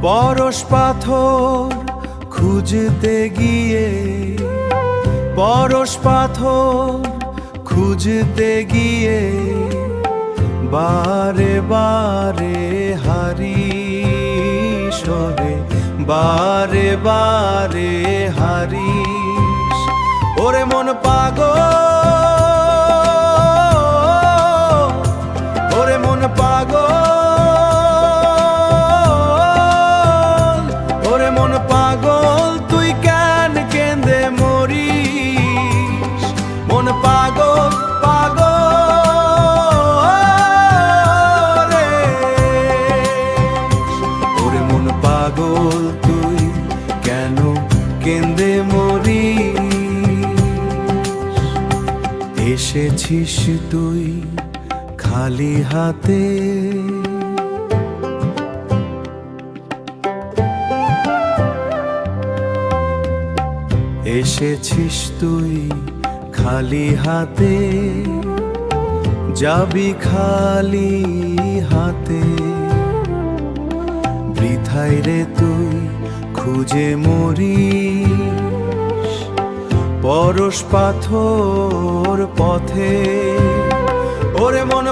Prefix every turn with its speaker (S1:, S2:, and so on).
S1: পরশ পাথর খুঁজতে গিয়ে, পরশ পাথর খুঁজতে গিয়ে বারে বারে হারিস রে, বারে বারে হারিস। ওরে মন পাগল, ওরে মন পাগল, ওরে মন পাগল, তুই কেন কেঁদে মরিস? মন পাগল পাগল রে, ওরে মন পাগল, তুই কেন কেঁদে মরিস? এসেছিস তুই খালি হাতে, এসেছিস তুই খালি হাতে, যাবি খালি হাতে। বৃথায় রে তুই খুঁজে মরিস পরশ পাথর পথে। ওরে মন